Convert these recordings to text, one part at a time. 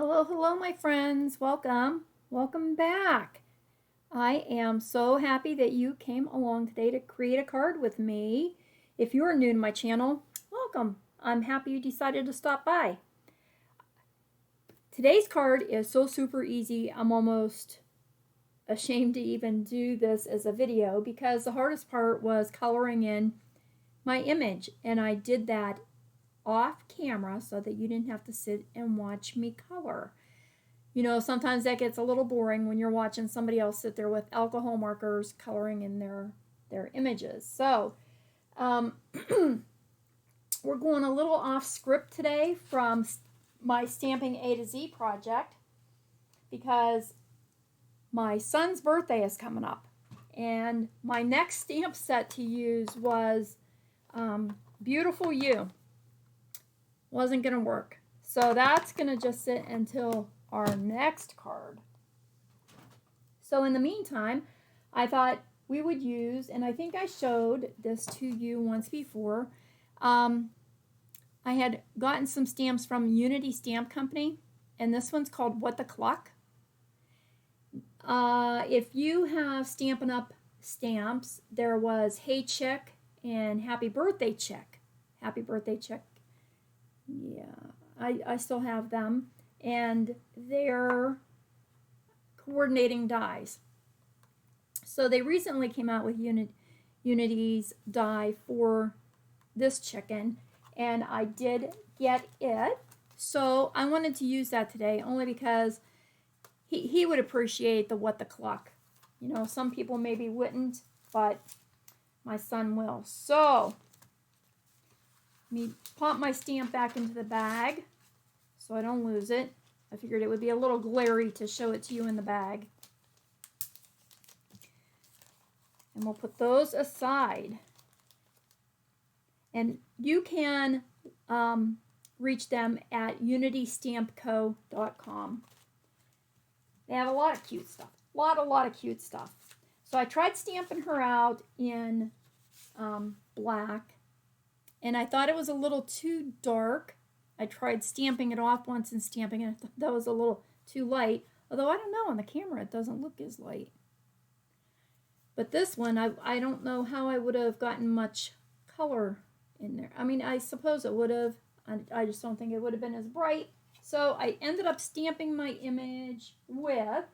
Hello, hello, my friends. Welcome. Welcome back. I am so happy that you came along today to create a card with me. If you're new to my channel, welcome. I'm happy you decided to stop by. Today's card is so super easy. I'm almost ashamed to even do this as a video because the hardest part was coloring in my image, and I did that off camera so that you didn't have to sit and watch me color. You know, sometimes that gets a little boring when you're watching somebody else sit there with alcohol markers coloring in their images. So we're going a little off script today from my Stamping A to Z project because my son's birthday is coming up. And my next stamp set to use was Beautiful You. Wasn't going to work. So that's going to just sit until our next card. So in the meantime, I thought we would use, and I think I showed this to you once before, I had gotten some stamps from Unity Stamp Company, and this one's called What the Cluck. If you have Stampin' Up! Stamps, there was Hey Chick and Happy Birthday Chick. Happy Birthday Chick. Yeah, I still have them. And they're coordinating dies. So they recently came out with Unity's die for this chicken, and I did get it. So I wanted to use that today only because he would appreciate the What the Cluck. You know, some people maybe wouldn't, but my son will. So let me pop my stamp back into the bag so I don't lose it. I figured it would be a little glary to show it to you in the bag. And we'll put those aside. And you can reach them at unitystampco.com. They have a lot of cute stuff. A lot of cute stuff. So I tried stamping her out in black, and I thought it was a little too dark. I tried stamping it off once and stamping it. I thought that was a little too light. Although I don't know, on the camera it doesn't look as light. But this one, I don't know how I would have gotten much color in there. I mean, I suppose it would have. I just don't think it would have been as bright. So I ended up stamping my image with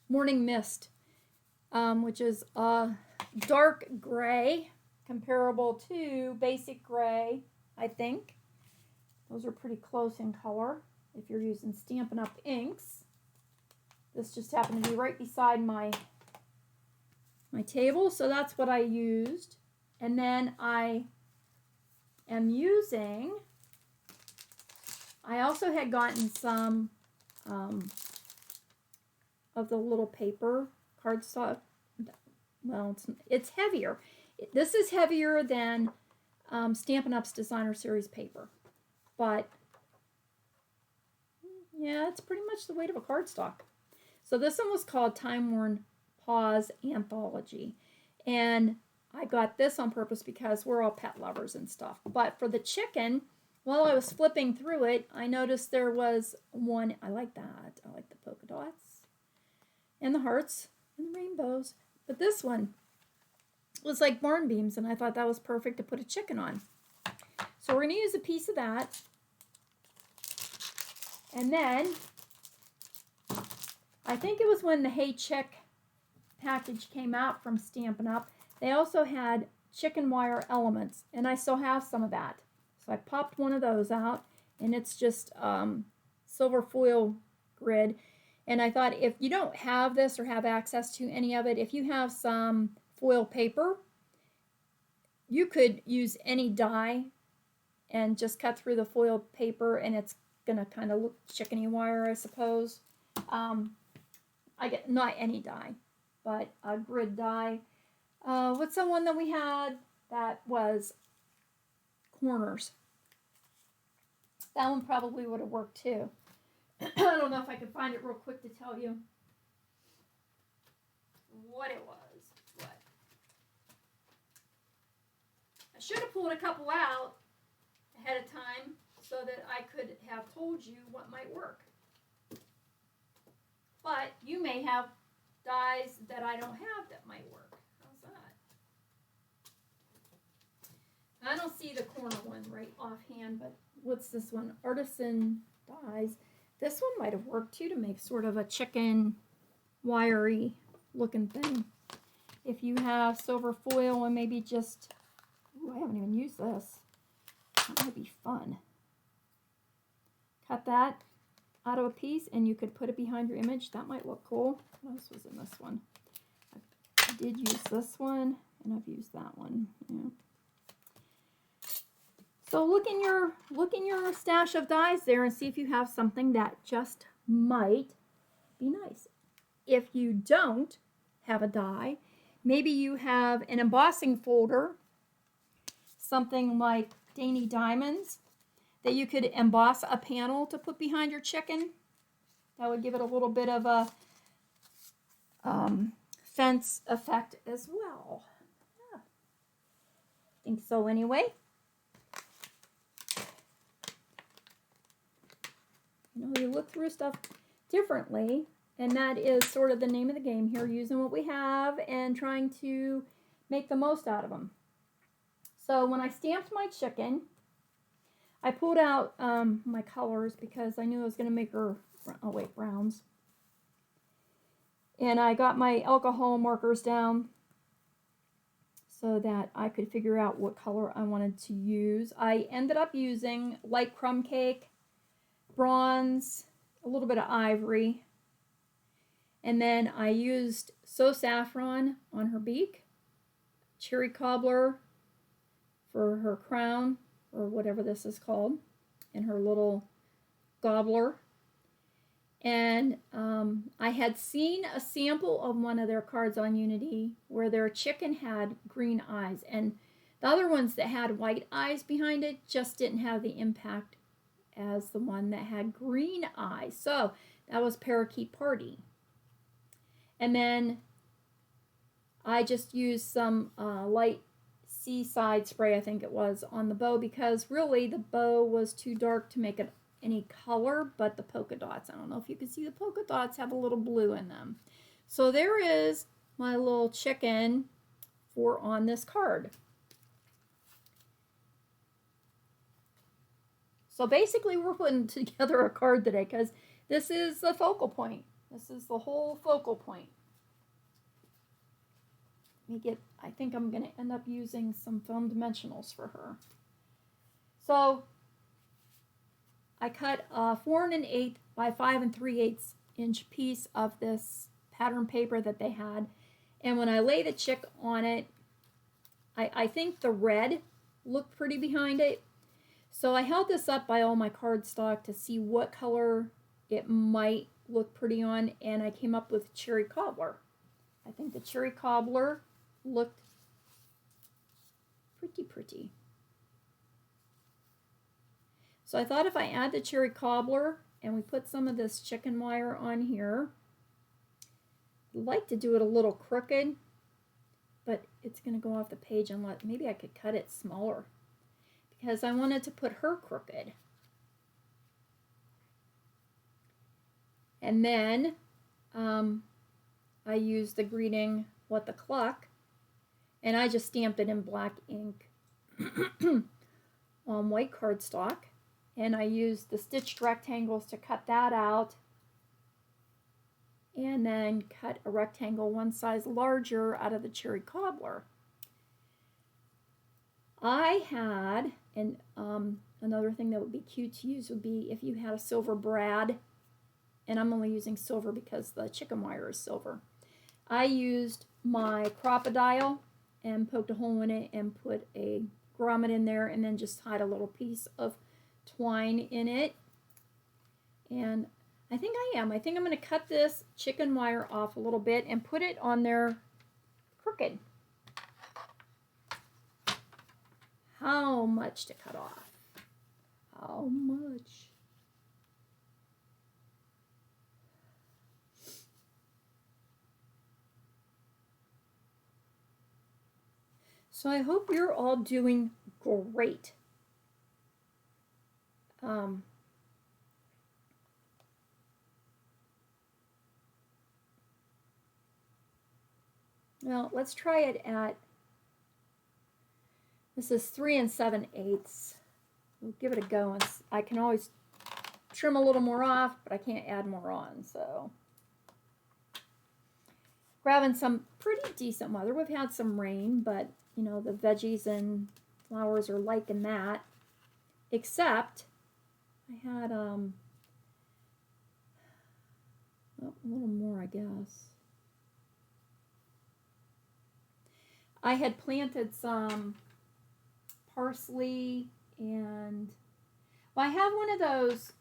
Morning Mist, which is a dark gray, comparable to basic gray, I think. Those are pretty close in color if you're using Stampin' Up! Inks. This just happened to be right beside my table, so that's what I used. And then I am using, I also had gotten some of the little paper cardstock. Well, it's heavier. This is heavier than Stampin' Up's Designer Series paper. But, yeah, it's pretty much the weight of a cardstock. So this one was called Timeworn Paws Anthology. And I got this on purpose because we're all pet lovers and stuff. But for the chicken, while I was flipping through it, I noticed there was one. I like that. I like the polka dots and the hearts and the rainbows. But this one was like barn beams, and I thought that was perfect to put a chicken on. So we're going to use a piece of that. And then, I think it was when the Hey Chick package came out from Stampin' Up, they also had chicken wire elements, and I still have some of that. So I popped one of those out, and it's just silver foil grid. And I thought, if you don't have this or have access to any of it, if you have some foil paper, you could use any die and just cut through the foil paper, and it's gonna kind of look chickeny wire, I suppose. I get not any die, but a grid die. What's the one that we had that was corners? That one probably would have worked too. I don't know if I can find it real quick to tell you what it was. But I should have pulled a couple out ahead of time so that I could have told you what might work. But you may have dies that I don't have that might work. How's that? I don't see the corner one right offhand, but what's this one? Artisan dies. This one might have worked too to make sort of a chicken wiry looking thing. If you have silver foil and maybe just, ooh, I haven't even used this. That might be fun. Cut that out of a piece and you could put it behind your image. That might look cool. What else was in this one? I did use this one and I've used that one. Yeah. So look in your stash of dies there and see if you have something that just might be nice. If you don't have a die, maybe you have an embossing folder, something like Dainty Diamonds, that you could emboss a panel to put behind your chicken. That would give it a little bit of a fence effect as well. Yeah. I think so anyway. You know, you look through stuff differently, and that is sort of the name of the game here, using what we have and trying to make the most out of them. So when I stamped my chicken, I pulled out my colors because I knew I was going to make her, oh wait, browns. And I got my alcohol markers down so that I could figure out what color I wanted to use. I ended up using light crumb cake, bronze, a little bit of ivory, and then I used So Saffron on her beak, cherry cobbler for her crown, or whatever this is called, and her little gobbler. And I had seen a sample of one of their cards on Unity where their chicken had green eyes, and the other ones that had white eyes behind it just didn't have the impact as the one that had green eyes. So that was Parakeet Party. And then I just used some light seaside spray, I think it was, on the bow, because really the bow was too dark to make it any color but the polka dots. I don't know if you can see the polka dots have a little blue in them. So there is my little chicken for on this card. So basically we're putting together a card today because this is the focal point. This is the whole focal point. I think I'm going to end up using some foam dimensionals for her. So I cut a 4 1/8 by 5 3/8 inch piece of this pattern paper that they had. And when I lay the chick on it, I think the red looked pretty behind it. So I held this up by all my cardstock to see what color it might look pretty on, and I came up with cherry cobbler. I think the cherry cobbler looked pretty. So I thought if I add the cherry cobbler and we put some of this chicken wire on here, I'd like to do it a little crooked, but it's going to go off the page, and maybe I could cut it smaller because I wanted to put her crooked. And then I used the greeting, "What the Cluck," and I just stamped it in black ink on white cardstock. And I used the stitched rectangles to cut that out, and then cut a rectangle one size larger out of the cherry cobbler. I had, and another thing that would be cute to use would be if you had a silver brad, and I'm only using silver because the chicken wire is silver. I used my crocodile and poked a hole in it and put a grommet in there, and then just tied a little piece of twine in it. And I think I'm going to cut this chicken wire off a little bit and put it on there crooked. How much to cut off? How much? So I hope you're all doing great. Um, well, let's try it at, this is 3 7/8. We'll give it a go. And I can always trim a little more off, but I can't add more on. So we're having some pretty decent weather. We've had some rain, but you know, the veggies and flowers are liking that. Except I had a little more, I guess. I had planted some parsley and, well, I have one of those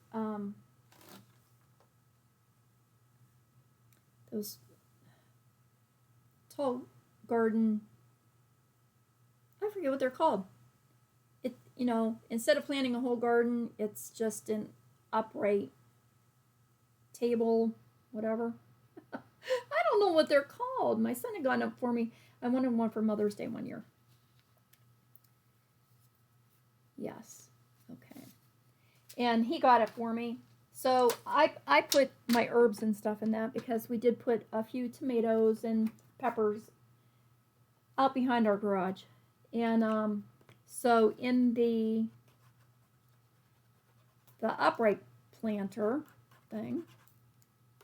tall garden, I forget what they're called. It, you know, instead of planting a whole garden, it's just an upright table, whatever. I don't know what they're called. My son had gotten up for me. I wanted one for Mother's Day one year. Yes. Okay. And he got it for me. So I put my herbs and stuff in that because we did put a few tomatoes and peppers out behind our garage. And so in the upright planter thing,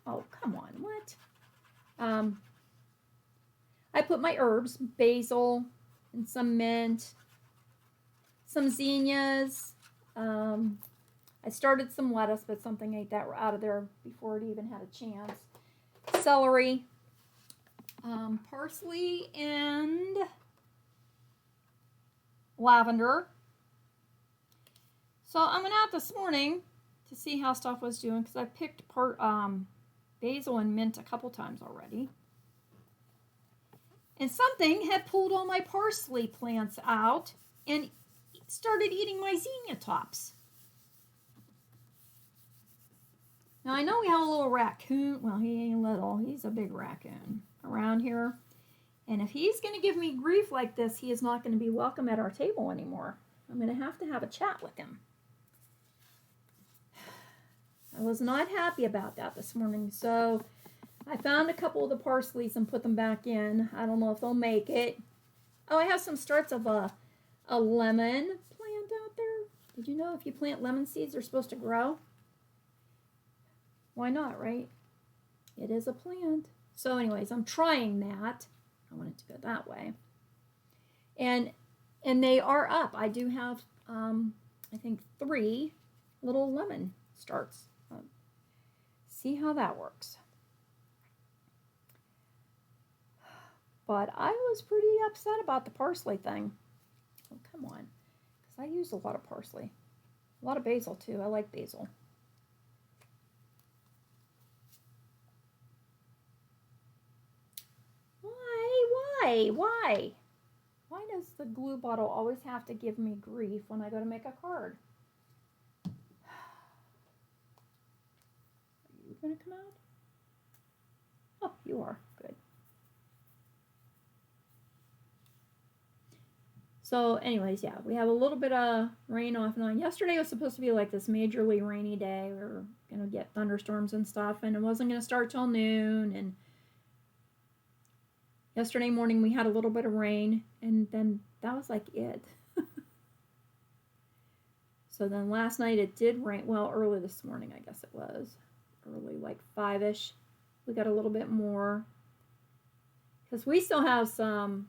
oh, come on, what? I put my herbs, basil and some mint, some zinnias. I started some lettuce, but something ate that out of there before it even had a chance. Celery, parsley, and lavender. So I went out this morning to see how stuff was doing because I picked basil and mint a couple times already. And something had pulled all my parsley plants out and started eating my zinnia tops. Now, I know we have a little raccoon. Well, he ain't little. He's a big raccoon around here. And if he's going to give me grief like this, he is not going to be welcome at our table anymore. I'm going to have a chat with him. I was not happy about that this morning, so I found a couple of the parsleys and put them back in. I don't know if they'll make it. Oh, I have some starts of a lemon plant out there. Did you know if you plant lemon seeds, they're supposed to grow? Why not, right? It is a plant. So anyways, I'm trying that. I want it to go that way. And they are up. I do have, I think, 3 little lemon starts. See how that works. But I was pretty upset about the parsley thing. Oh, come on. Because I use a lot of parsley. A lot of basil, too. I like basil. Why? Why does the glue bottle always have to give me grief when I go to make a card? Are you going to come out? Oh, you are. Good. So anyways, yeah, we have a little bit of rain off and on. Yesterday was supposed to be like this majorly rainy day. We were going to get thunderstorms and stuff, and it wasn't going to start till noon. And yesterday morning we had a little bit of rain, and then that was like it. So then last night it did rain. Well, early this morning, I guess it was. Early, like 5-ish. We got a little bit more. Because we still have some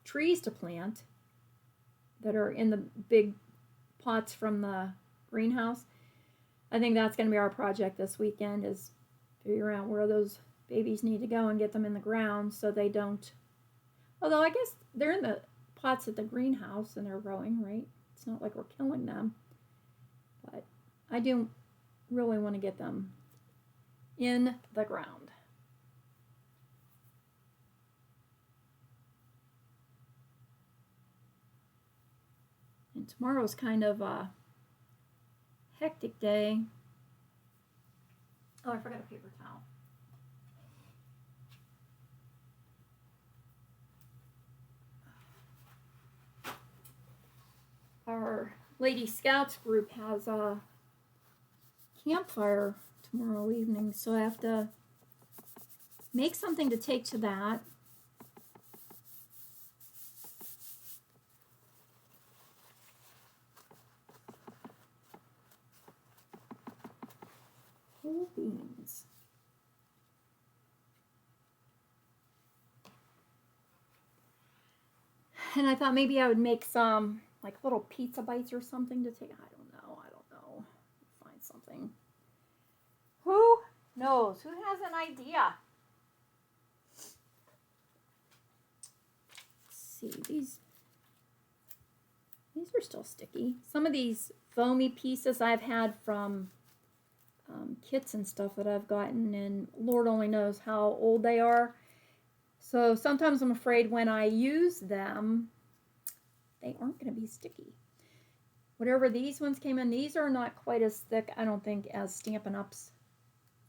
trees to plant that are in the big pots from the greenhouse. I think that's going to be our project this weekend, is figure out where those babies need to go and get them in the ground so they don't, although I guess they're in the pots at the greenhouse and they're growing, right? It's not like we're killing them. But I do really want to get them in the ground. And tomorrow's kind of a hectic day. Oh, I forgot a paper towel. Our Lady Scouts group has a campfire tomorrow evening, so I have to make something to take to that. Whole beans. And I thought maybe I would make some like little pizza bites or something to take. I don't know. Find something. Who knows? Who has an idea? Let's see, these are still sticky. Some of these foamy pieces I've had from kits and stuff that I've gotten, and Lord only knows how old they are. So sometimes I'm afraid when I use them, they aren't going to be sticky. Whatever these ones came in, these are not quite as thick, I don't think, as Stampin' Up's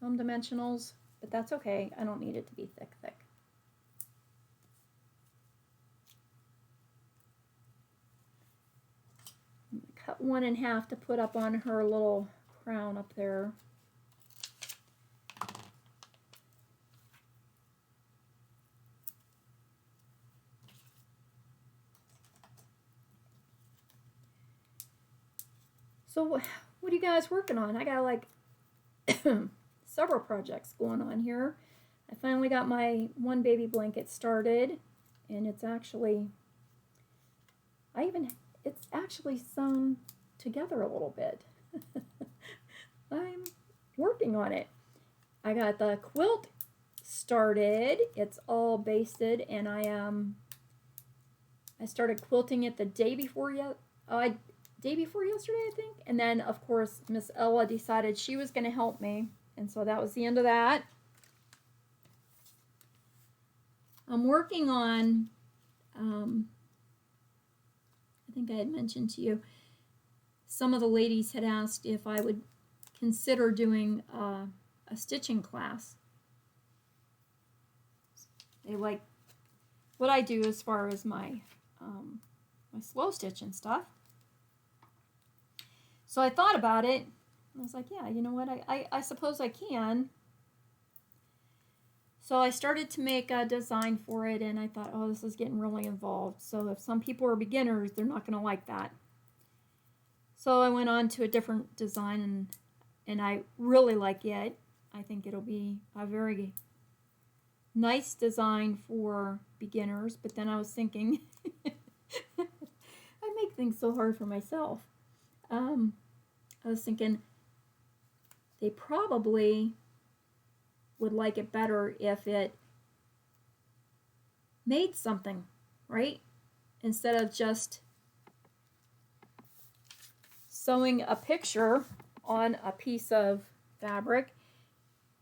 dimensionals, but that's okay. I don't need it to be thick. I'm going to cut one in half to put up on her little crown up there. So what are you guys working on? I got like several projects going on here. I finally got my one baby blanket started, and it's actually sewn together a little bit. I'm working on it. I got the quilt started. It's all basted, and I started quilting it the day before yesterday, I think. And then, of course, Miss Ella decided she was going to help me. And so that was the end of that. I'm working on, I think I had mentioned to you, some of the ladies had asked if I would consider doing a stitching class. They like what I do as far as my slow stitch and stuff. So I thought about it. I was like, yeah, you know what? I suppose I can. So I started to make a design for it, and I thought, oh, this is getting really involved. So if some people are beginners, they're not going to like that. So I went on to a different design, and I really like it. I think it'll be a very nice design for beginners. But then I was thinking, I make things so hard for myself. I was thinking they probably would like it better if it made something, right? Instead of just sewing a picture on a piece of fabric,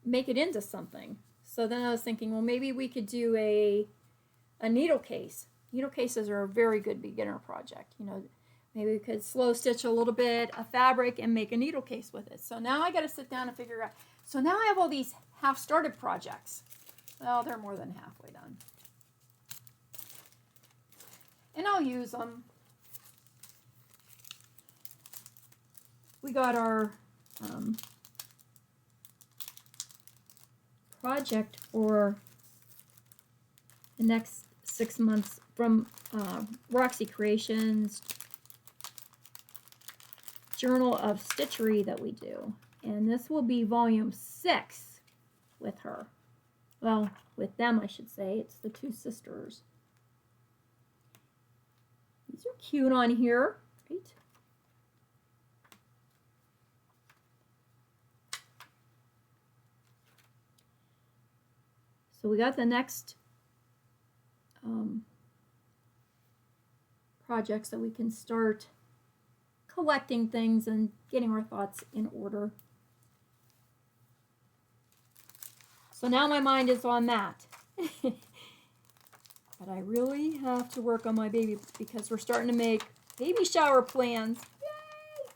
make it into something. So then I was thinking, well, maybe we could do a needle case. Needle cases are a very good beginner project. You know, maybe we could slow stitch a little bit of fabric and make a needle case with it. So now I got to sit down and figure out. So now I have all these half-started projects. Well, they're more than halfway done. And I'll use them. We got our project for the next 6 months from Roxy Creations Journal of Stitchery that we do. And this will be volume 6 with her. Well, with them, I should say. It's the two sisters. These are cute on here, right? So we got the next projects that we can start collecting things and getting our thoughts in order. So now my mind is on that. But I really have to work on my baby because we're starting to make baby shower plans. Yay!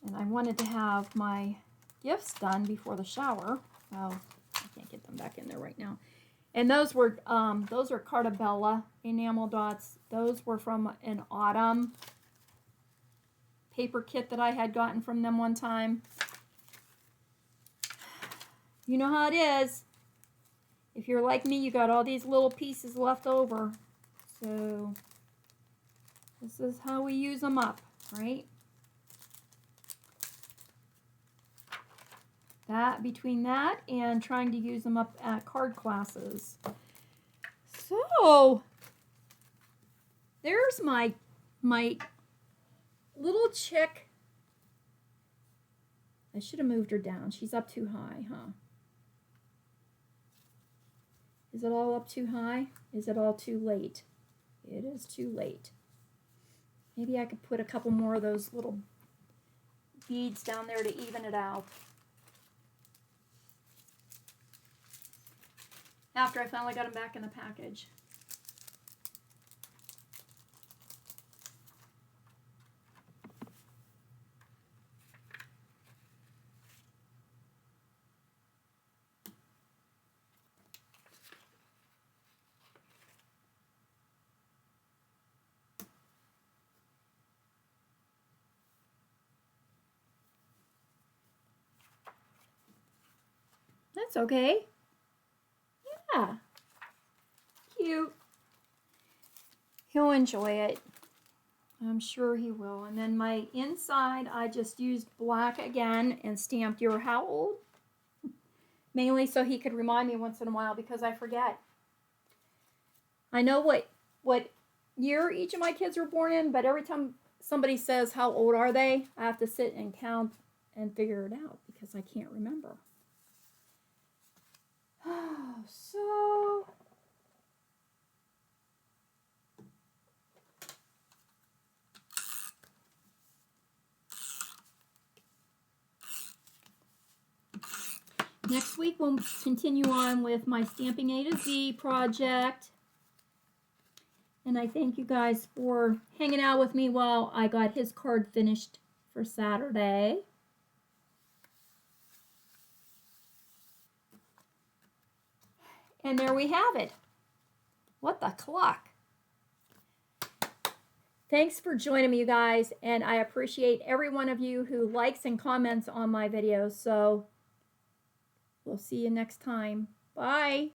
And I wanted to have my gifts done before the shower. Well, I can't get them back in there right now. And those are Carta enamel dots. Those were from an autumn paper kit that I had gotten from them one time. You know how it is. If you're like me, you got all these little pieces left over. So this is how we use them up, right? That, between that and trying to use them up at card classes. So there's my little chick. I should have moved her down. She's up too high, huh? Is it all up too high? Is it all too late? It is too late. Maybe I could put a couple more of those little beads down there to even it out. After I finally got them back in the package. That's okay. Yeah. Cute. He'll enjoy it. I'm sure he will. And then my inside, I just used black again and stamped "You're how old?" Mainly so he could remind me once in a while because I forget. I know what year each of my kids were born in, but every time somebody says how old are they, I have to sit and count and figure it out because I can't remember. So next week we'll continue on with my Stamping A to Z project. And I thank you guys for hanging out with me while I got his card finished for Saturday. And there we have it. What the cluck? Thanks for joining me, you guys, and I appreciate every one of you who likes and comments on my videos. So we'll see you next time. Bye.